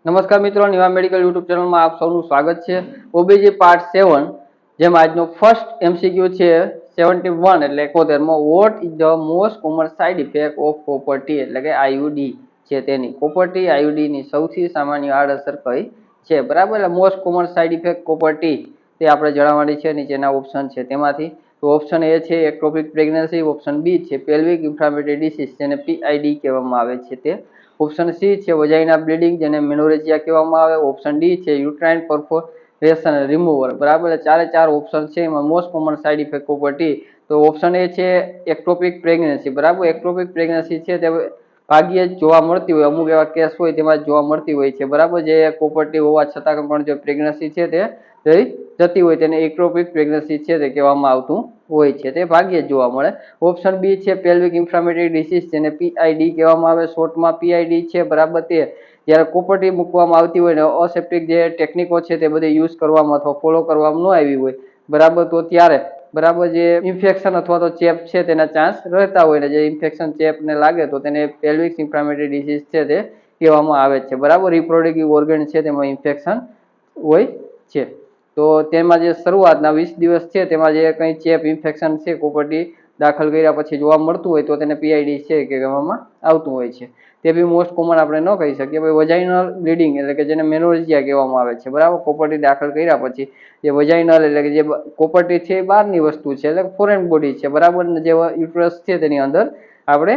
નમસ્કાર મિત્રો, Niva medical YouTube ચેનલમાં આપ સૌનું સ્વાગત છે। ઓબીજી પાર્ટ 7 જેમાં આજનો ફર્સ્ટ એમસીક્યુ છે 71 એટલે 71 vote is the most common side effect of copper-T એટલે કે આઈયુડી છે તેની કોપર-ટી આઈયુડી ની સૌથી સામાન્ય આડઅસર કઈ છે। બરાબર, એટલે most common side effect copper-T તે આપણે જણાવવાની છે। નીચેના ઓપ્શન છે તેમાંથી તો ઓપ્શન એ છે એક્ટોપિક પ્રેગ્નન્સી, ઓપ્શન બી છે પેલ્વિક ઇન્ફ્લામેટરી ડિસીઝ જેને પીઆઈડી કહેવામાં આવે છે તે, ઓપ્શન સી છે વજાઇના બ્લીડિંગ જેને મેનોરેજિયા કહેવામાં આવે, ઓપ્શન ડી છે યુટ્રાઇન પરફોરેશન રિમૂવર। બરાબર, ચારે ચાર ઓપ્શન છે એમાં most common side effect copper-T તો ઓપ્શન એ છે એક્ટોપિક પ્રેગ્નન્સી। બરાબર, એક્ટોપિક પ્રેગ્નન્સી છે તે ભાગ્યે જ જોવા મળતી હોય, અમુક એવા કેસ હોય તેમાં જોવા મળતી હોય છે। બરાબર, જે કોપર-ટી હોવા છતાં પણ જે પ્રેગ્નન્સી છે તે રહી જતી હોય તેને એક્ટોપિક પ્રેગ્નન્સી છે તે કહેવામાં આવતું હોય છે, તે ભાગ્યે જ જોવા મળે। ઓપ્શન બી છે પેલ્વિક ઇન્ફ્લામેટરી ડિસીઝ જેને પીઆઈડી કહેવામાં આવે, શોર્ટમાં પીઆઈડી છે। બરાબર, તે જ્યારે કોપર-ટી મૂકવામાં આવતી હોય ને અસેપ્ટિક જે ટેકનિકો છે તે બધી યુઝ કરવામાં અથવા ફોલો કરવામાં ન આવી હોય, બરાબર, તો ત્યારે બરાબર જે ઇન્ફેક્શન અથવા તો ચેપ છે તેના ચાન્સ રહેતા હોય ને જે ઇન્ફેક્શન ચેપને લાગે તો તેને પેલ્વિક ઇન્ફ્લામેટરી ડિસીઝ છે તે કહેવામાં આવે છે। બરાબર, રિપ્રોડક્ટિવ ઓર્ગન છે તેમાં ઇન્ફેક્શન હોય છે તો તેમાં જે શરૂઆતના 20 દિવસ છે તેમાં જે કંઈ ચેપ ઇન્ફેક્શન છે કોપર-ટી દાખલ કર્યા પછી જોવા મળતું હોય તો તેને પીઆઈડી છે કે કહેવામાં આવતું હોય છે। તે બી મોસ્ટ કોમન આપણે ન કહી શકીએ। ભાઈ વજાઇનલ બ્લીડિંગ એટલે કે જેને મેનોરેજિયા કહેવામાં આવે છે। બરાબર, કોપર-ટી દાખલ કર્યા પછી જે વજાઇનલ એટલે કે જે કોપર-ટી છે એ બહારની વસ્તુ છે એટલે ફોરેન બોડી છે। બરાબર, જે યુટ્રસ છે તેની અંદર આપણે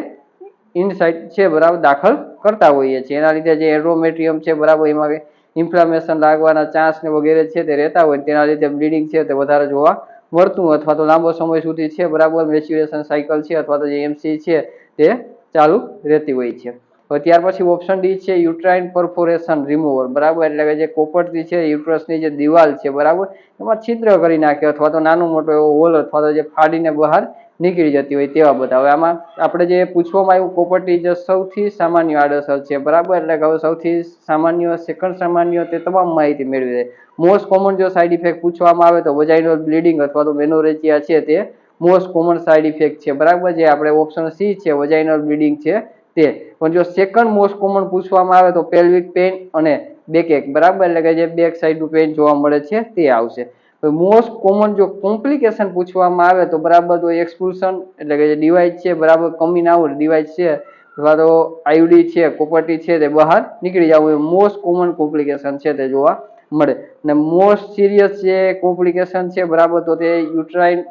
ઇનસાઇડ છે બરાબર દાખલ કરતા હોઈએ છીએ, એના લીધે જે એન્ડોમેટ્રિયમ છે બરાબર એમાં ઇન્ફ્લામેશન લાગવાના ચાન્સ ને વગેરે છે તે રહેતા હોય, તેના લીધે બ્લીડિંગ છે તે વધારે જોવા મળતું હોય અથવા તો લાંબો સમય સુધી છે બરાબર મેચ્યુરેશન સાયકલ છે અથવા તો જે એમસી છે તે ચાલુ રહેતી હોય છે। ત્યાર પછી ઓપ્શન ડી છે યુટ્રાઇન પરફોરેશન રિમૂવર। બરાબર, એટલે કે જે કોપર-ટી છે યુટ્રસની જે દિવાલ છે બરાબર એમાં છિદ્ર કરી નાખે અથવા તો નાનો મોટો એવો હોલ અથવા તો જે ફાડીને બહાર નીકળી જતી હોય તેવા બધા। હવે આમાં આપણે જે પૂછવામાં આવ્યું કોપર-ટી જે સૌથી સામાન્ય આડઅસર છે બરાબર, એટલે કે હવે સૌથી સામાન્ય, સેકન્ડ સામાન્ય તે તમામ માહિતી મેળવી દે। મોસ્ટ કોમન જો સાઇડ ઇફેક્ટ પૂછવામાં આવે તો વજાઇનલ બ્લીડિંગ અથવા તો મેનોરેજિયા છે તે મોસ્ટ કોમન સાઇડ ઇફેક્ટ છે। બરાબર, જે આપણે ઓપ્શન સી છે વજાઇનલ બ્લીડિંગ છે તે, પણ જો સેકન્ડ મોસ્ટ કોમન પૂછવામાં આવે તો પેલ્વિક પેઇન અને બેકએક। બરાબર, એટલે કે જે બેક સાઈડનું પેઇન જોવા મળે છે તે આવશે। મોસ્ટ કોમન જો કોમ્પ્લિકેશન પૂછવામાં આવે તો બરાબર તો એક્સપુલ્શન એટલે કે જે ડિવાઇસ છે બરાબર કમિંગ આઉટ ડિવાઇસ છે અથવા તો આઈયુડી છે કોપર-ટી છે તે બહાર નીકળી જવું એ મોસ્ટ કોમન કોમ્પ્લિકેશન છે તે જોવા મળે। અને મોસ્ટ સિરિયસ જે કોમ્પ્લિકેશન છે બરાબર તો તે યુટ્રાઇન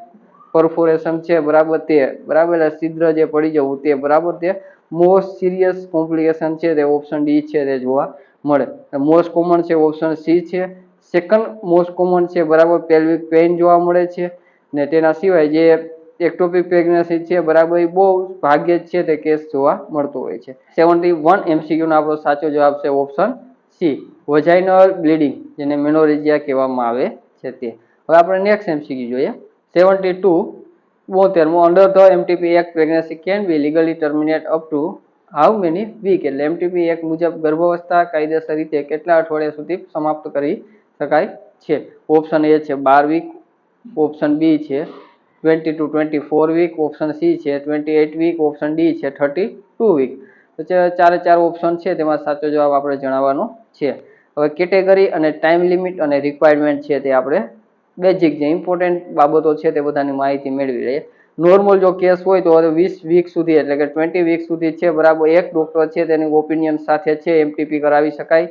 પરફોરેશન છે બરાબર તે, બરાબર એટલે છિદ્ર જે પડી જવું તે, બરાબર તે મોસ્ટ સિરિયસ કોમ્પ્લિકેશન છે તે ઓપ્શન ડી છે તે જોવા મળે। મોસ્ટ કોમન છે ઓપ્શન સી છે। સેકન્ડ મોસ્ટ કોમન છે બરાબર પેલ્વિક પેઇન જોવા મળે છે ને તેના સિવાય જે એક્ટોપિક પ્રેગ્નન્સી છે બરાબર એ બહુ ભાગ્યે જ છે તે કેસ જોવા મળતો હોય છે। 71 એમસીક્યુ નો આપણો સાચો જવાબ છે ઓપ્શન સી વજાઇનલ બ્લીડિંગ જેને મેનોરેજિયા કહેવામાં આવે છે તે। હવે આપણે નેક્સ્ટ એમસીક્યુ જોઈએ 72 72 under the MTP act pregnancy can be legally terminate up to how many week એટલે એમટીપી એક્ટ મુજબ ગર્ભાવસ્થા કાયદેસર રીતે કેટલા અઠવાડિયા સુધી સમાપ્ત કરી શકાય છે। ઓપ્શન એ છે 12 વીક, ઓપ્શન બી છે 20 to 24 વીક, ઓપ્શન સી છે 28 વીક, ઓપ્શન ડી છે 32 વીક। તો ચારે ચાર ઓપ્શન છે તેમાં સાચો જવાબ આપણે જણાવવાનો છે। હવે કેટેગરી અને ટાઈમ લિમિટ અને રિક્વાયરમેન્ટ છે તે આપણે બેઝિક જે ઇમ્પોર્ટન્ટ બાબતો છે તે બધાની માહિતી મેળવી લઈએ। નોર્મલ જો કેસ હોય તો 20 વીક સુધી એટલે કે 20 વીક સુધી છે બરાબર એક ડોક્ટર છે તેની ઓપિનિયન સાથે છે એમટીપી કરાવી શકાય।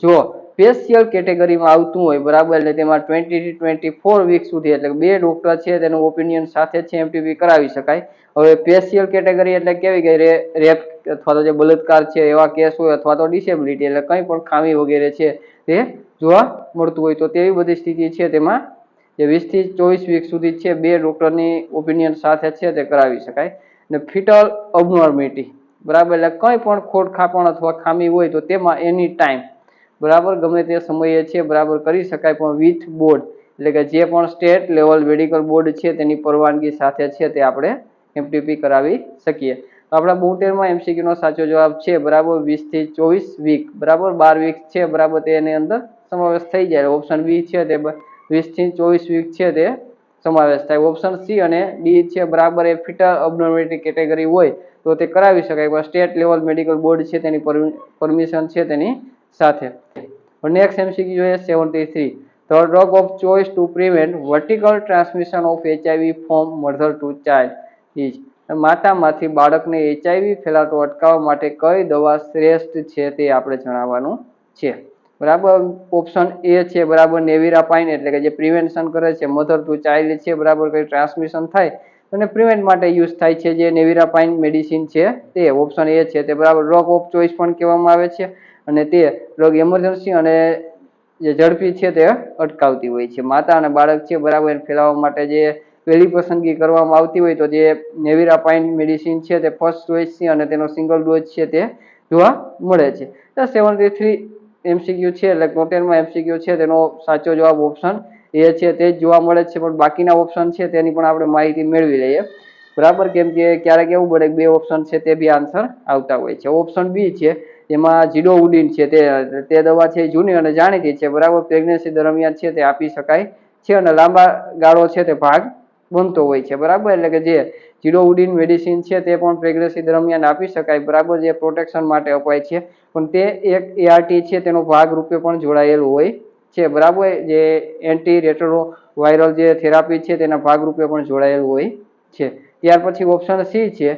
જો સ્પેશિયલ કેટેગરીમાં આવતું હોય બરાબર એટલે તેમાં 20 થી 24 વીક સુધી એટલે બે ડોક્ટર છે તેનું ઓપિનિયન સાથે છે એમટીપી કરાવી શકાય। હવે સ્પેશિયલ કેટેગરી એટલે કેવી કે રેપ અથવા તો જે બળાત્કાર છે એવા કેસ હોય અથવા તો ડિસેબિલિટી એટલે કંઈ પણ ખામી વગેરે છે તે જોવા મળતું હોય તો તેવી બધી સ્થિતિ છે તેમાં જે 20 થી 24 વીક સુધી છે બે ડોક્ટરની ઓપિનિયન સાથે છે તે કરાવી શકાય। ને ફિટલ અબનોર્મિટી બરાબર એટલે કંઈ પણ ખોડ ખાપણ અથવા ખામી હોય તો તેમાં એની ટાઈમ બરાબર ગમે તે સમયે છે બરાબર કરી શકાય, પણ વિથ બોર્ડ એટલે કે જે પણ સ્ટેટ લેવલ મેડિકલ બોર્ડ છે તેની પરવાનગી સાથે છે તે આપણે એમટીપી કરાવી શકીએ। તો આપણા 72માં એમસીક્યુ નો સાચો જવાબ છે બરાબર 20 થી 24 વીક, બરાબર 12 વીક છે બરાબર તેની અંદર સમાવેશ થઈ જાય। ઓપ્શન બી છે તે 20 થી 24 વીક છે તે સમાવેશ થાય। ઓપ્શન સી અને ડી છે બરાબર એ ફિટલ અબનોર્મિટી કેટેગરી હોય તો તે કરાવી શકાય, પણ સ્ટેટ લેવલ મેડિકલ બોર્ડ છે તેની પરમિશન છે તેની સાથે। નેક્સ્ટ એમસીક્યુ જોઈએ 73. The drug of choice to prevent vertical transmission of HIV from mother to child is. માતામાંથી બાળકને HIV ફેલાતો અટકાવવા માટે કઈ દવા શ્રેષ્ઠ છે તે આપણે જણાવવાનું છે. બરાબર, ઓપ્શન એ છે બરાબર નેવિરાપાઇન, એટલે કે જે પ્રિવેન્શન કરે છે, મધર ટુ ચાઇલ્ડ છે બરાબર, કઈ ટ્રાન્સમિશન થાય અને પ્રિવેન્ટ માટે યુઝ થાય છે જે નેવિરાપાઇન મેડિસિન છે તે ઓપ્શન એ છે તે બરાબર ડ્રગ ઓફ ચોઇસ પણ કહેવામાં આવે છે અને તે ડ્રગ એમરજન્સી અને જે ઝડપી છે તે અટકાવતી હોય છે. માતા અને બાળક છે બરાબર એને ફેલાવવા માટે જે પહેલી પસંદગી કરવામાં આવતી હોય તો જે નેવિરાપાઇન મેડિસિન છે તે ફર્સ્ટ ચોઇસ છે અને તેનો સિંગલ ડોઝ છે તે જોવા મળે છે. 73 એમસીક્યુ છે એટલે 73માં એમસીક્યુ છે તેનો સાચો જવાબ ઓપ્શન એ છે તે જ જોવા મળે છે, પણ બાકીના ઓપ્શન છે તેની પણ આપણે માહિતી મેળવી લઈએ બરાબર, કેમ કે ક્યારેક એવું બને બે ઓપ્શન છે તે બી આન્સર આવતા હોય છે. ઓપ્શન બી છે એમાં જીડોઉડિન છે તે દવા છે જૂની અને જાણીતી છે બરાબર, પ્રેગ્નન્સી દરમિયાન છે તે આપી શકાય છે અને લાંબા ગાળો છે તે ભાગ બનતો હોય છે બરાબર, એટલે કે જે જીડોઉડિન મેડિસિન છે તે પણ પ્રેગ્નન્સી દરમિયાન આપી શકાય બરાબર, જે પ્રોટેક્શન માટે અપાય છે, પણ તે એક એઆરટી છે તેનો ભાગ રૂપે પણ જોડાયેલું હોય છે બરાબર, જે એન્ટી રેટ્રો વાયરલ જે થેરાપી છે તેના ભાગ રૂપે પણ જોડાયેલું હોય છે. ત્યાર પછી ઓપ્શન સી છે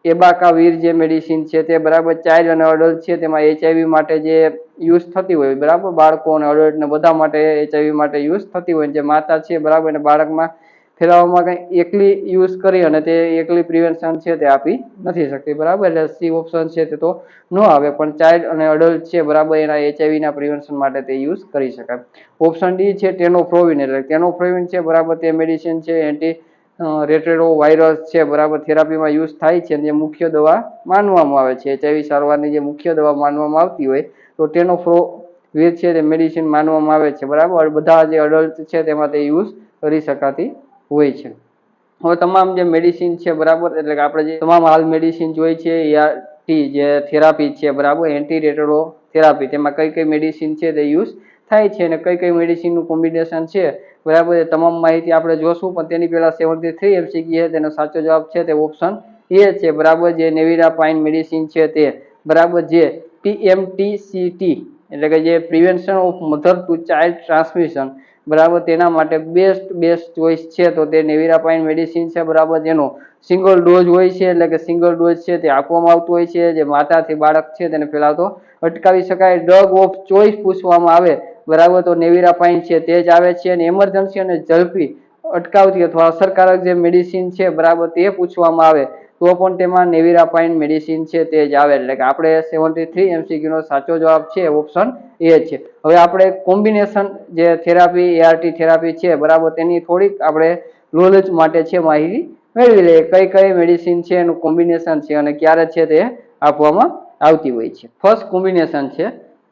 એબાકાવીર જે મેડિસિન છે તે બરાબર ચાઇલ્ડ અને અડલ્ટ છે તેમાં HIV માટે જે યુઝ થતી હોય બરાબર, બાળકો અને અડલ્ટ ને બધા માટે HIV માટે યુઝ થતી હોય, જે માતા છે બરાબર અને બાળકમાં ફેલાવવામાં કઈ એકલી યુઝ કરી અને તે એકલી પ્રિવેન્શન છે તે આપી નથી શકતી બરાબર, એટલે સી ઓપ્શન છે તે તો ન આવે, પણ ચાઇલ્ડ અને અડલ્ટ છે બરાબર એના HIV ના પ્રિવેન્શન માટે તે યુઝ કરી શકાય. ઓપ્શન ડી છે ટેનોફ્લોવિન, એટલે ટેનોફ્લોવિન છે બરાબર તે મેડિસિન છે એન્ટી રેટ્રો વાયરસ છે બરાબર થેરાપીમાં યુઝ થાય છે, જે મુખ્ય દવા માનવામાં આવે છે HIV સારવારની જે મુખ્ય દવા માનવામાં આવતી હોય તો ટેનોફ્લોવિર છે તે મેડિસિન માનવામાં આવે છે બરાબર, બધા જે અડલ્ટ છે તેમાં તે યુઝ કરી શકાતી હોય છે. હવે તમામ જે મેડિસિન છે બરાબર, એટલે કે આપણે જે તમામ હાલ મેડિસિન જોઈ છે એઆરટી જે થેરાપી છે બરાબર, એન્ટી રેટ્રો થેરાપી, તેમાં કઈ કઈ મેડિસિન છે તે યુઝ થાય છે અને કઈ કઈ મેડિસિનનું કોમ્બિનેશન છે બરાબર, એ તમામ માહિતી આપણે જોશું, પણ તેની પહેલા 73 એમસીક્યુ છે તેનો સાચો જવાબ છે તે ઓપ્શન એ છે બરાબર, જે નેવિરાપાઇન મેડિસિન છે તે બરાબર, જે PMTCT એટલે કે જે prevention of mother two child transmission બરાબર તેના માટે બેસ્ટ ચોઇસ છે તો તે નેવિરાપાઇન મેડિસિન છે બરાબર, જેનો સિંગલ ડોઝ હોય છે, એટલે કે સિંગલ ડોઝ છે તે આપવામાં આવતો હોય છે, જે માતાથી બાળક છે તેને ફેલાવતો અટકાવી શકાય. ડ્રગ ઓફ ચોઇસ પૂછવામાં આવે બરાબર તો નેવિરાપાઇન છે તે જ આવે છે, અને એમરજન્સી અને ઝડપી અટકાવતી અથવા અસરકારક જે મેડિસિન છે બરાબર તે પૂછવામાં આવે તો પણ તેમાં નેવિરાપાઇન મેડિસિન છે તે જ આવે, એટલે કે આપણે 73 એમસીક્યુ નો સાચો જવાબ છે ઓપ્શન એ છે. હવે આપણે કોમ્બિનેશન જે થેરાપી એઆરટી થેરાપી છે બરાબર તેની થોડીક આપણે નોલેજ માટે છે માહિતી મેળવી લઈએ, કઈ કઈ મેડિસિન છે એનું કોમ્બિનેશન છે અને ક્યારે છે તે આપવામાં આવતી હોય છે. ફર્સ્ટ કોમ્બિનેશન છે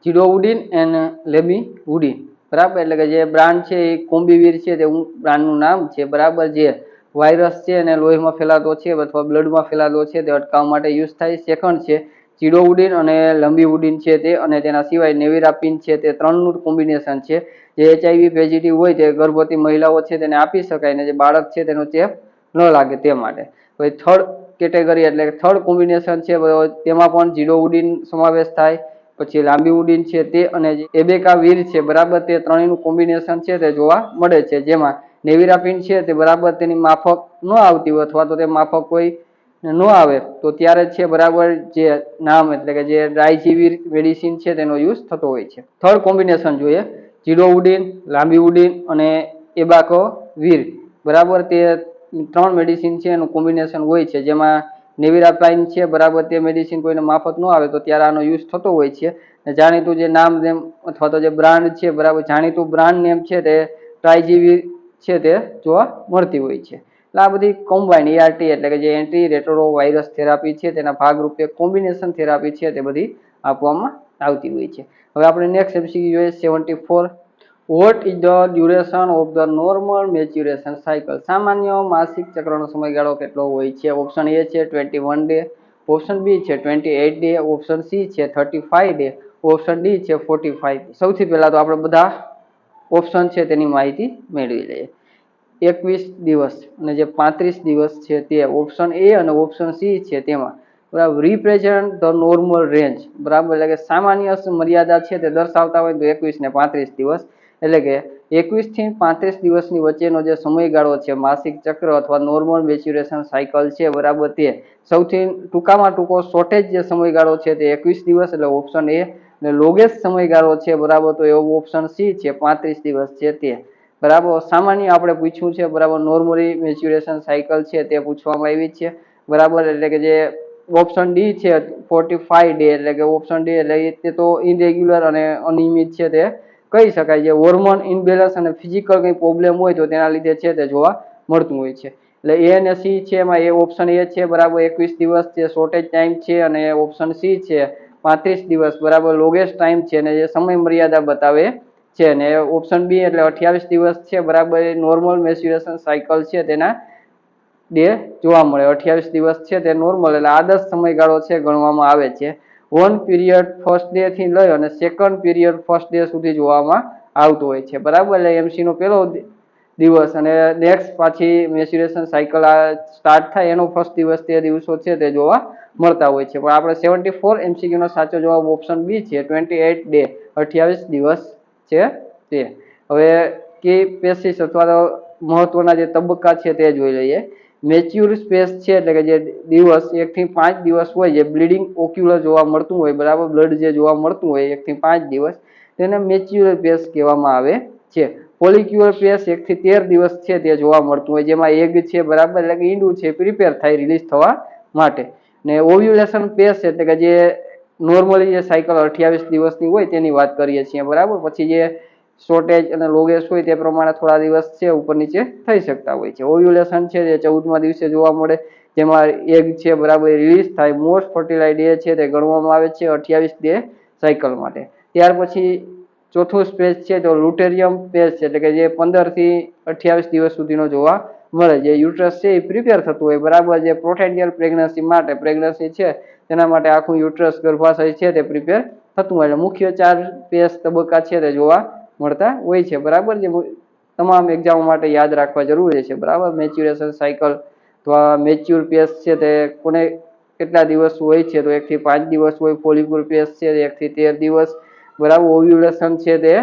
જીડોઉડિન એન્ડ લેમિઉડિન બરાબર, એટલે કે જે બ્રાન્ડ છે એ કોમ્બીવીર છે તે બ્રાન્ડનું નામ છે બરાબર, જે વાયરસ છે અને લોહીમાં ફેલાતો છે અથવા બ્લડમાં ફેલાતો છે તે અટકાવવા માટે યુઝ થાય. સેકન્ડ છે જીડોઉડિન અને લંબીઉડિન છે તે, અને તેના સિવાય નેવિરાપિન છે તે ત્રણનું કોમ્બિનેશન છે, જે HIV પોઝિટિવ હોય તે ગર્ભવતી મહિલાઓ છે તેને આપી શકાય અને જે બાળક છે તેનો ચેપ ન લાગે તે માટે. પછી થર્ડ કેટેગરી એટલે થર્ડ કોમ્બિનેશન છે તેમાં પણ જીડોઉડિન સમાવેશ થાય, પછી લાંબીઉડિન છે તે અને એબેકાવીર છે બરાબર તે ત્રણેયનું કોમ્બિનેશન છે તે જોવા મળે છે, જેમાં નેવિરાપિન છે તે બરાબર તેની માફક ન આવતી હોય અથવા તો તે માફક કોઈ ન આવે તો ત્યારે છે બરાબર જે નામ એટલે કે જે ડ્રાઇઝીવીર મેડિસિન છે તેનો યુઝ થતો હોય છે. થર્ડ કોમ્બિનેશન જોઈએ જીડોઉડિન, લાંબીઉડિન અને એબાકોવીર બરાબર, તે ત્રણ મેડિસિન છે એનું કોમ્બિનેશન હોય છે, જેમાં નેવિરાપાઇન છે બરાબર તે મેડિસિન કોઈને માફક ન આવે તો ત્યારે આનો યુઝ થતો હોય છે. જાણીતું જે નામ નેમ અથવા તો જે બ્રાન્ડ છે બરાબર, જાણીતું બ્રાન્ડ નેમ છે તે ટ્રાઇઝીવીર છે તે જોવા મળતી હોય છે. એટલે આ બધી કોમ્બાઇન એઆરટી એટલે કે જે એન્ટી રેટ્રો વાયરસ થેરાપી છે તેના ભાગરૂપે કોમ્બિનેશન થેરાપી છે તે બધી આપવામાં આવતી હોય છે. હવે આપણે નેક્સ્ટ એમસીક્યુ જોઈએ 74. What is the duration of the normal maturation cycle? સામાન્ય માસિક ચક્રનો સમયગાળો કેટલો હોય છે? ઓપ્શન એ છે 21 ડે, ઓપ્શન બી છે 28 ડે, ઓપ્શન સી છે 35 ડે, ઓપ્શન ડી છે 45. સૌથી પહેલા તો આપણે બધા ઓપ્શન છે તેની માહિતી મેળવી લઈએ. 21 દિવસ અને જે 35 દિવસ છે તે ઓપ્શન એ અને ઓપ્શન સી છે તેમાં બરાબર રિપ્રેઝન્ટ ધ નોર્મલ રેન્જ, બરાબર એટલે કે સામાન્ય મર્યાદા છે તે દર્શાવતા હોય તો 21 ને 35 દિવસ, એટલે કે 21 થી 35 દિવસની વચ્ચેનો જે સમયગાળો છે માસિક ચક્ર અથવા નોર્મલ મેચ્યુરેશન સાયકલ છે, બરાબર તે સૌથી ટૂંકામાં ટૂંકો શોર્ટેજ જે સમયગાળો છે તે 21 દિવસ એટલે ઓપ્શન એ, અને લોગેસ્ટ સમયગાળો છે બરાબર તો એવો ઓપ્શન સી છે 35 દિવસ છે તે, બરાબર સામાન્ય આપણે પૂછ્યું છે, બરાબર નોર્મલી મેચ્યુરેશન સાયકલ છે તે પૂછવામાં આવી છે, બરાબર એટલે કે જે ઓપ્શન ડી છે 45 ડે એટલે કે ઓપ્શન ડી એટલે તે તો ઇરેગ્યુલર અને અનિયમિત છે તે કહી શકાય, જે હોર્મોન ઇનબેલેન્સ અને ફિઝિકલ કઈ પ્રોબ્લેમ હોય તો તેના લીધે છે તે જોવા મળતું હોય છે, એટલે એ અને સી છે એમાં એ ઓપ્શન એ છે બરાબર 21 દિવસ છે શોર્ટેજ ટાઈમ છે, અને ઓપ્શન સી છે 35 દિવસ બરાબર લોગેસ્ટ ટાઈમ છે અને જે સમય મર્યાદા બતાવે છે, અને ઓપ્શન બી એટલે 28 દિવસ છે બરાબર નોર્મલ મેચ્યુરેશન સાયકલ છે તેના ડે જોવા મળે, 28 દિવસ છે તે નોર્મલ એટલે આદર્શ સમયગાળો છે ગણવામાં આવે છે, વન પીરિયડ ફર્સ્ટ ડે થી લઈ અને સેકન્ડ પીરિયડ ફર્સ્ટ ડે સુધી જોવામાં આવતું હોય છે, બરાબર એટલે એમસી નો પહેલો દિવસ અને નેક્સ્ટ પાછી મેચ્યુરેશન સાયકલ સ્ટાર્ટ થાય એનો ફર્સ્ટ દિવસ તે દિવસો છે તે જોવા મળતા હોય છે, પણ આપણે 74 એમસીક્યુ નો સાચો જવાબ ઓપ્શન બી છે 28 ડે 28 દિવસ છે તે। હવે કી પેસિસ અથવા તો મહત્વના જે તબક્કા છે તે જોઈ લઈએ। મેચ્યુર સ્પેસ છે એટલે કે જે દિવસ 1 થી 5 દિવસ હોય, જે બ્લીડિંગ ઓક્યુલર જોવા મળતું હોય, બરાબર બ્લડ જે જોવા મળતું હોય 1 થી 5 દિવસ તેને મેચ્યુર પેસ કહેવામાં આવે છે। ફોલિક્યુલર પેસ 1 થી 13 દિવસ છે તે જોવા મળતું હોય, જેમાં એગ છે બરાબર એટલે કે ઈંડું છે પ્રિપેર થાય રિલીઝ થવા માટે, ને ઓવ્યુલેશન પેસ એટલે કે જે નોર્મલી જે સાયકલ 28 દિવસની હોય તેની વાત કરીએ છીએ, બરાબર પછી જે શોર્ટેજ અને લોગેસ્ટ હોય તે પ્રમાણે થોડા દિવસ છે ઉપર નીચે થઈ શકતા હોય છે। ઓવ્યુલેશન છે તે 14મા દિવસે જોવા મળે, જેમાં એગ છે બરાબર રિલીઝ થાય, મોસ્ટ ફર્ટિલાઇઝ ડે છે તે ગણવામાં આવે છે 28 ડે સાયકલ માટે। ત્યાર પછી ચોથું સ્પેસ છે તો લુટેરિયમ સ્પેસ છે એટલે કે જે 15 થી 28 દિવસ સુધીનો જોવા મળે, જે યુટ્રસ છે એ પ્રિપેર થતું હોય, બરાબર જે પોટેન્શિયલ પ્રેગ્નન્સી માટે પ્રેગ્નન્સી છે તેના માટે આખું યુટ્રસ ગર્ભાશય છે તે પ્રિપેર થતું હોય, એટલે મુખ્ય 4 સ્પેસ તબક્કા છે તે જોવા મળતા હોય છે, બરાબર જે તમામ એક્ઝામો માટે યાદ રાખવા જરૂરી છે, બરાબર મેચ્યુરેશન સાયકલ અથવા મેચ્યુર પેસ છે તે કોને કેટલા દિવસ હોય છે તો 1 થી 5 દિવસ હોય, ફોલિક્યુલર પેસ છે 1 થી 13 દિવસ, બરાબર ઓવ્યુલેશન છે તે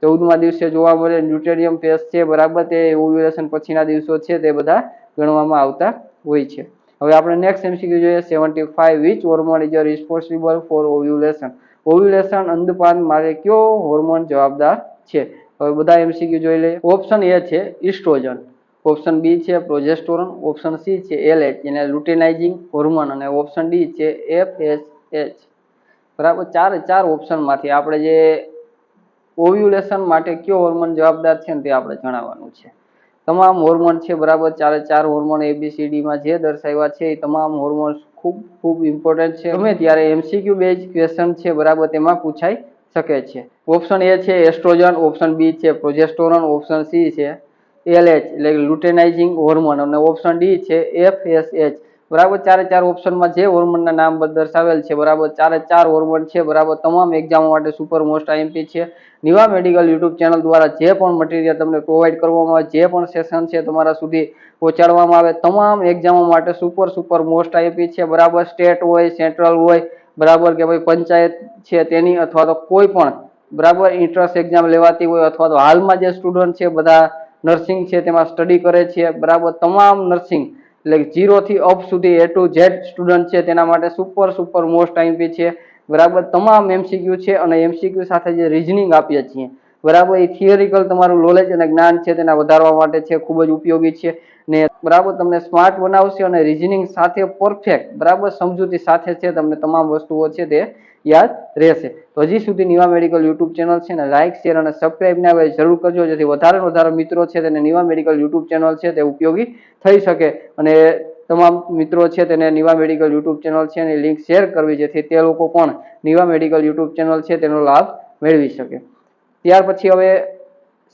14મા દિવસે જોવા મળે, લ્યુટેરિયમ પેસ છે બરાબર તે ઓવ્યુલેશન પછીના દિવસો છે તે બધા ગણવામાં આવતા હોય છે। હવે આપણે નેક્સ્ટ એમસીક્યુ જોઈએ 75 which hormone is responsible for ovulation, ovulation અંડપાન માટે કયો હોર્મોન જવાબદાર છે? હવે બધા એમસીક્યુ જોઈ લઈએ। ઓપ્શન એ છે ઇસ્ટ્રોજન, ઓપ્શન બી છે પ્રોજેસ્ટેરોન, ઓપ્શન સી છે એલએચ એને લુટેનાઇઝિંગ હોર્મોન, અને ઓપ્શન ડી છે એફએસએચ, બરાબર ચાર ઓપ્શન માંથી આપણે જે ઓવ્યુલેશન માટે કયો હોર્મોન જવાબદાર છે ને તે આપણે જણાવવાનું છે। તમામ હોર્મોન છે બરાબર ચાર હોર્મોન એબીસીડી માં જે દર્શાવ્યા છે એ તમામ હોર્મોન ખૂબ ઇમ્પોર્ટન્ટ છે, ગમે ત્યારે એમસીક્યુ બેઝ ક્વેશ્ચન છે બરાબર તેમાં પૂછાઈ શકે છે। ઓપ્શન એ છે એસ્ટ્રોજન, ઓપ્શન બી છે પ્રોજેસ્ટેરોન, ઓપ્શન સી છે એલએચ એટલે લ્યુટેનાઇઝિંગ હોર્મોન, અને ઓપ્શન ડી છે એફએસએચ, બરાબર ચાર ઓપ્શનમાં જે હોર્મોનના નામ દર્શાવેલ છે બરાબર ચાર હોર્મોન છે બરાબર તમામ એક્ઝામો માટે સુપર મોસ્ટ આઈએમપી છે। નિવા મેડિકલ યુટ્યુબ ચેનલ દ્વારા જે પણ મટીરિયલ તમને પ્રોવાઈડ કરવામાં આવે, જે પણ સેશન છે તમારા સુધી પહોંચાડવામાં આવે, તમામ એક્ઝામો માટે સુપર મોસ્ટ આઈએમપી છે, બરાબર સ્ટેટ હોય સેન્ટ્રલ હોય બરાબર કે ભાઈ પંચાયત છે તેની, અથવા તો કોઈ પણ બરાબર ઇન્ટ્રન્સ એક્ઝામ લેવાતી હોય, અથવા તો હાલમાં જે સ્ટુડન્ટ છે બધા નર્સિંગ છે તેમાં સ્ટડી કરે છે બરાબર, તમામ નર્સિંગ એટલે 0 થી અપ સુધી A to Z સ્ટુડન્ટ છે તેના માટે સુપર મોસ્ટ આઈએમપી છે, બરાબર તમામ એમસીક્યુ છે, અને એમસીક્યુ સાથે જે રીઝનિંગ આપીએ છીએ બરાબર એ થિયરિકલ તમારું નોલેજ અને જ્ઞાન છે તેના વધારવા માટે છે, ખૂબ જ ઉપયોગી છે ને બરાબર તમને સ્માર્ટ બનાવશે, અને રીઝનિંગ સાથે પરફેક્ટ બરાબર સમજૂતી સાથે છે તમને તમામ વસ્તુઓ છે તે યાદ રહેશે। તો હજી સુધી નિવા મેડિકલ યુટ્યુબ ચેનલ છે ને લાઇક શેર અને સબસ્ક્રાઇબ ના હોય જરૂર કરજો, જેથી વધારે મિત્રો છે તેને નિવા મેડિકલ યુટ્યુબ ચેનલ છે તે ઉપયોગી થઈ શકે, અને તમામ મિત્રો છે તેને નિવા મેડિકલ યુટ્યુબ ચેનલ છે એની લિંક શેર કરવી, જેથી તે લોકો પણ નિવા મેડિકલ યુટ્યુબ ચેનલ છે તેનો લાભ મેળવી શકે। ત્યાર પછી હવે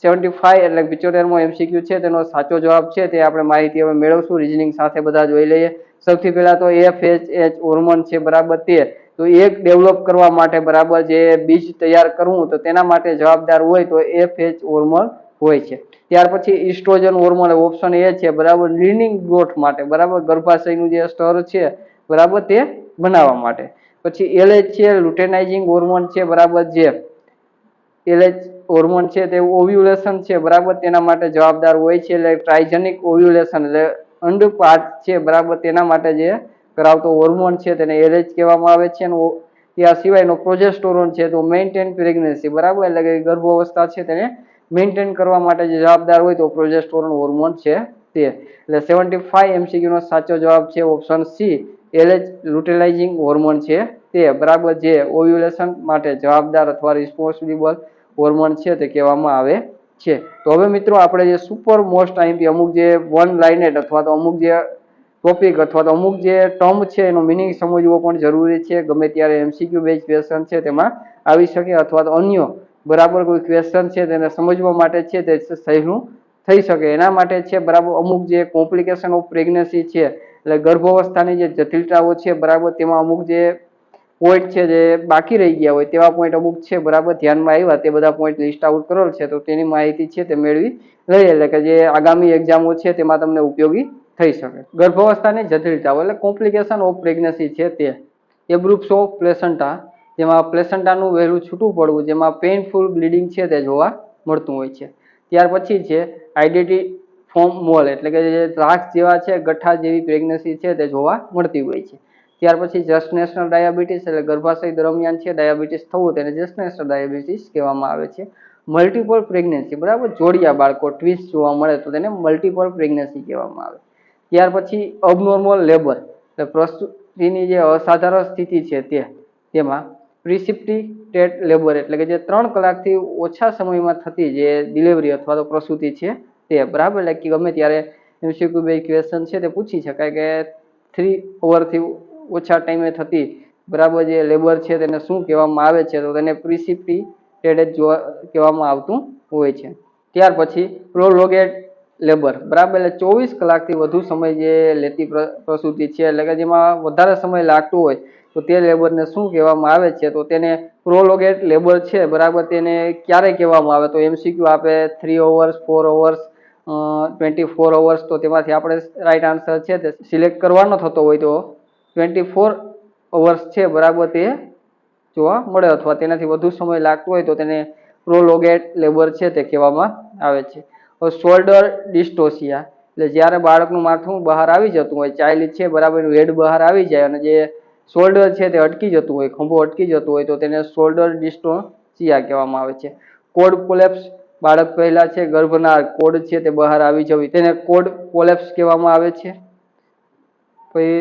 75 એટલે 75મો એમસીક્યુ છે તેનો સાચો જવાબ છે તે આપણે માહિતી હવે મેળવશું રીઝનિંગ સાથે, બધા જોઈ લઈએ। સૌથી પહેલા તો એફએસએચ હોર્મોન છે બરાબર તે તો એક ડેવલપ કરવા માટે બરાબર જે બીજ તૈયાર કરવું તો તેના માટે જવાબદાર હોય તો એફએચ હોર્મોન હોય છે। ત્યાર પછી ઇસ્ટ્રોજન હોર્મોન ઓપ્શન એ છે બરાબર લીનિંગ ગ્રોથ માટે, બરાબર ગર્ભાશયનું જે સ્તર છે બરાબર તે બનાવવા માટે. પછી LH છે લ્યુટેનાઇઝિંગ હોર્મોન છે બરાબર, જે LH હોર્મોન છે તે ઓવ્યુલેશન છે બરાબર તેના માટે જવાબદાર હોય છે, એટલે ટ્રાઇજેનિક ઓવ્યુલેશન એટલે અંડપાટ છે બરાબર તેના માટે જે કરાવતો હોર્મોન છે તેને LH કહેવામાં આવે છે. અને ત્યાં સિવાયનો પ્રોજેસ્ટેરોન છે તો મેન્ટેન પ્રેગ્નન્સી બરાબર, એટલે કે ગર્ભાવસ્થા છે તેને મેન્ટેન કરવા માટે જે જવાબદાર હોય તો પ્રોજેસ્ટેરોન હોર્મોન છે તે. એટલે 75 MCQ નો સાચો જવાબ છે ઓપ્શન સી, LH લ્યુટેનાઇઝિંગ હોર્મોન છે તે બરાબર, જે ઓવ્યુલેશન માટે જવાબદાર અથવા રિસ્પોન્સિબલ હોર્મોન છે તે કહેવામાં આવે છે. તો હવે મિત્રો આપણે જે સુપર મોસ્ટ આઈએમપી અમુક જે વન લાઇનેડ અથવા તો અમુક જે ટોપિક અથવા તો અમુક જે ટર્મ છે એનો મિનિંગ સમજવો પણ જરૂરી છે. ગમે ત્યારે MCQ બેઝ ક્વેશ્ચન છે તેમાં આવી શકે અથવા તો અન્ય બરાબર કોઈ ક્વેશ્ચન છે તેને સમજવા માટે છે તે સહેલું થઈ શકે એના માટે છે બરાબર. અમુક જે કોમ્પ્લિકેશન ઓફ પ્રેગ્નન્સી છે એટલે ગર્ભાવસ્થાની જે જટિલતાઓ છે બરાબર, તેમાં અમુક જે પોઈન્ટ છે જે બાકી રહી ગયા હોય તેવા પોઈન્ટ અમુક છે બરાબર ધ્યાનમાં આવ્યા, તે બધા પોઈન્ટ લિસ્ટ આઉટ કરેલ છે તો તેની માહિતી છે તે મેળવી લઈએ, એટલે કે જે આગામી એક્ઝામો છે તેમાં તમને ઉપયોગી થઈ શકે. ગર્ભાવસ્થાની જટિલતાઓ એટલે કોમ્પ્લિકેશન ઓફ પ્રેગ્નન્સી છે તે એબ્રુપ્ટ્સ ઓફ પ્લેસેન્ટા, જેમાં પ્લેસેન્ટાનું વહેલું છૂટું પડવું, જેમાં પેઇનફુલ બ્લીડિંગ છે તે જોવા મળતું હોય છે. ત્યાર પછી છે આઇડેન્ટી ફોર્મ મોલ, એટલે કે જે દ્રાક્ષ જેવા છે ગઠ્ઠા જેવી પ્રેગ્નન્સી છે તે જોવા મળતી હોય છે. ત્યાર પછી જસ્ટેશનલ ડાયાબિટીસ એટલે ગર્ભાશય દરમિયાન છે ડાયાબિટીસ થવું તેને જસ્ટેશનલ ડાયાબિટીસ કહેવામાં આવે છે. મલ્ટિપલ પ્રેગ્નન્સી બરાબર, જોડિયા બાળકો ટ્વિન્સ જોવા મળે તો તેને મલ્ટિપલ પ્રેગ્નન્સી કહેવામાં આવે. ત્યાર પછી અબનોર્મલ લેબર એટલે પ્રસૂતિની જે અસાધારણ સ્થિતિ છે તેમાં પ્રિસિપિટેટ લેબર એટલે કે જે 3 કલાકથી ઓછા સમયમાં થતી જે ડિલિવરી અથવા તો પ્રસૂતિ છે તે બરાબર, એટલે કે ગમે ત્યારે MCQ બેઝ ક્વેશ્ચન છે તે પૂછી શકાય કે 3 અવરથી ઓછા ટાઈમે થતી બરાબર જે લેબર છે તેને શું કહેવામાં આવે છે, તો તેને પ્રિસિપિટેડ કહેવામાં આવતું હોય છે. ત્યાર પછી પ્રોલોંગેડ લેબર બરાબર, એટલે 24 કલાકથી વધુ સમય જે લેતી પ્રસૂતિ છે એટલે કે જેમાં વધારે સમય લાગતો હોય તો તે લેબરને શું કહેવામાં આવે છે, તો તેને પ્રોલોંગેડ લેબર છે બરાબર, તેને ક્યારે કહેવામાં આવે તો MCQ આપે 3 અવર્સ 4 અવર્સ 24 અવર્સ, તો તેમાંથી આપણે રાઈટ આન્સર છે તે સિલેક્ટ કરવાનો થતો હોય તો 24 અવર્સ છે બરાબર તે જોવા મળે અથવા તેનાથી વધુ સમય લાગતો હોય તો તેને પ્રોલોંગેડ લેબર છે તે કહેવામાં આવે છે. શોલ્ડર ડિસ્ટોસિયા એટલે જ્યારે બાળકનું માથું બહાર આવી જતું હોય, ચાઇલ્ડ છે બરાબર હેડ બહાર આવી જાય અને જે શોલ્ડર છે તે અટકી જતું હોય, ખંભો અટકી જતો હોય તો તેને શોલ્ડર ડિસ્ટોસિયા કહેવામાં આવે છે. કોડ કોલેપ્સ બાળક પહેલા છે ગર્ભના કોડ છે તે બહાર આવી જવી તેને કોડ કોલેપ્સ કહેવામાં આવે છે. પછી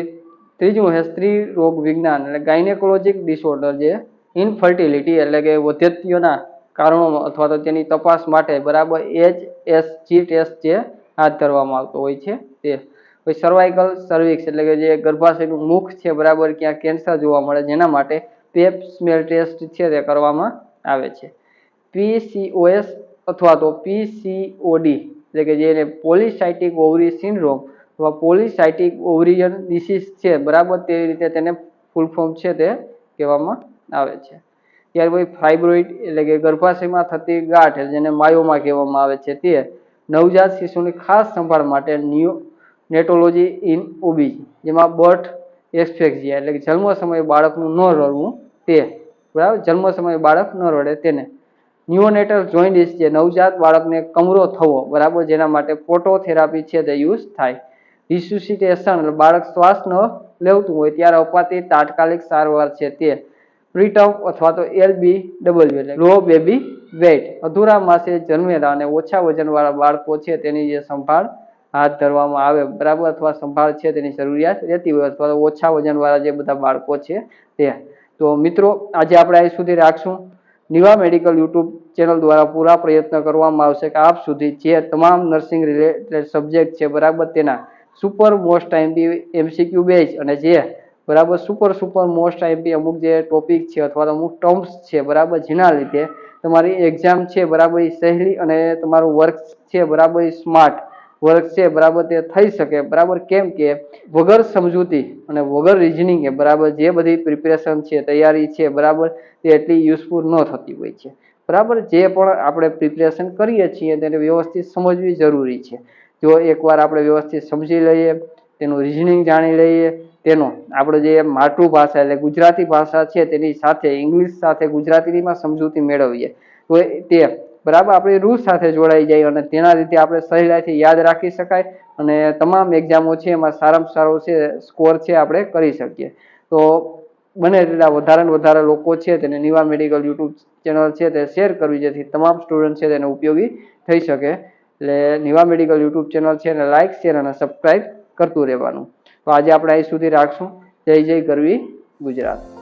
ત્રીજું છે સ્ત્રી રોગ વિજ્ઞાન એટલે ગાયનેકોલોજીક ડિસઓર્ડર, જે ઇનફર્ટિલિટી એટલે કે વધ્યત્વના કારણો અથવા તો તેની તપાસ માટે બરાબર HSG ટેસ્ટ જે હાથ ધરવામાં આવતો હોય છે તે. પછી સર્વાઇકલ સર્વિક્સ એટલે કે જે ગર્ભાશયનું મુખ છે બરાબર ક્યાં કેન્સર જોવા મળે જેના માટે પેપ સ્મેર ટેસ્ટ છે તે કરવામાં આવે છે. PCOS અથવા તો PCOD એટલે કે જેને પોલિસાઇટિક ઓવરી સિન્ડ્રોમ અથવા પોલિસાઇટિક ઓવરિયન ડિસીઝ છે બરાબર, તે રીતે તેને ફૂલ ફોર્મ છે તે કહેવામાં આવે છે. ત્યાર પછી ફાઇબ્રોઇડ એટલે કે ગર્ભાશયમાં થતી ગાંઠ જેને માયોમા કહેવામાં આવે છે તે નવજાત શિશુની ખાસ સંભાળ માટે નેટોલોજી ઇન ઓબી, જેમાં બર્થ એક્સફેક્સિયા એટલે કે જન્મ સમયે બાળકનું ન રડવું તે બરાબર, જન્મ સમયે બાળક ન રડે તેને. ન્યુઓનેટલ જોઇન્ડિસ જે નવજાત બાળકને કમરો થવો બરાબર, જેના માટે ફોટોથેરાપી છે તે યુઝ થાય. રિસુસિટેશન બાળક શ્વાસ ન લેવતું હોય ત્યારે અપાતી તાત્કાલિક સારવાર છે તે. પ્રીટર્મ અથવા તો LBW એટલે લો બેબી વેઇટ અધૂરા માસે જન્મેલા અને ઓછા વજનવાળા બાળકો છે તેની જે સંભાળ હાથ ધરવામાં આવે બરાબર, અથવા સંભાળ છે તેની જરૂરિયાત રહેતી હોય અથવા તો ઓછા વજનવાળા જે બધા બાળકો છે તે. તો મિત્રો આજે આપણે અહીં સુધી રાખશું. નિવા મેડિકલ યુટ્યુબ ચેનલ દ્વારા પૂરા પ્રયત્ન કરવામાં આવશે કે આપ સુધી જે તમામ નર્સિંગ રિલેટેડ સબ્જેક્ટ છે બરાબર તેના super most IMP MCQ base અને જે બરાબર સુપર મોસ્ટ આઈએમપી અમુક જે ટોપિક છે અથવા તો અમુક ટર્મ્સ છે બરાબર, જેના લીધે તમારી એક્ઝામ છે બરાબર એ સહેલી અને તમારું વર્ક છે બરાબર એ સ્માર્ટ વર્ક છે બરાબર તે થઈ શકે બરાબર. કેમ કે વગર સમજૂતી અને વગર રિઝનિંગ બરાબર જે બધી પ્રિપેરેશન છે તૈયારી છે બરાબર તે એટલી યુઝફુલ ન થતી હોય છે બરાબર. જે પણ આપણે પ્રિપેરેશન કરીએ છીએ તેને વ્યવસ્થિત સમજવી જરૂરી છે. જો એકવાર આપણે વ્યવસ્થિત સમજી લઈએ, તેનું રિઝનિંગ જાણી લઈએ, તેનો આપણે જે માતૃભાષા એટલે ગુજરાતી ભાષા છે તેની સાથે ઇંગ્લિશ સાથે ગુજરાતીમાં સમજૂતી મેળવીએ તો તે બરાબર આપણી રૂહ સાથે જોડાઈ જાય અને તેના લીધે આપણે સહેલાઈથી યાદ રાખી શકાય અને તમામ એક્ઝામો છે એમાં સારામાં સારો છે સ્કોર છે આપણે કરી શકીએ. તો બને એટલા વધારે ને વધારે લોકો છે તેને નિવા મેડિકલ યુટ્યુબ ચેનલ છે તે શેર કરવી જેથી તમામ સ્ટુડન્ટ છે તેને ઉપયોગી થઈ શકે. એટલે નિવા મેડિકલ યુટ્યુબ ચેનલ છે એને લાઇક શેર અને સબસ્ક્રાઇબ કરતું રહેવાનું. તો આજે આપણે અહીં સુધી રાખશું. જય જય ગરવી ગુજરાત.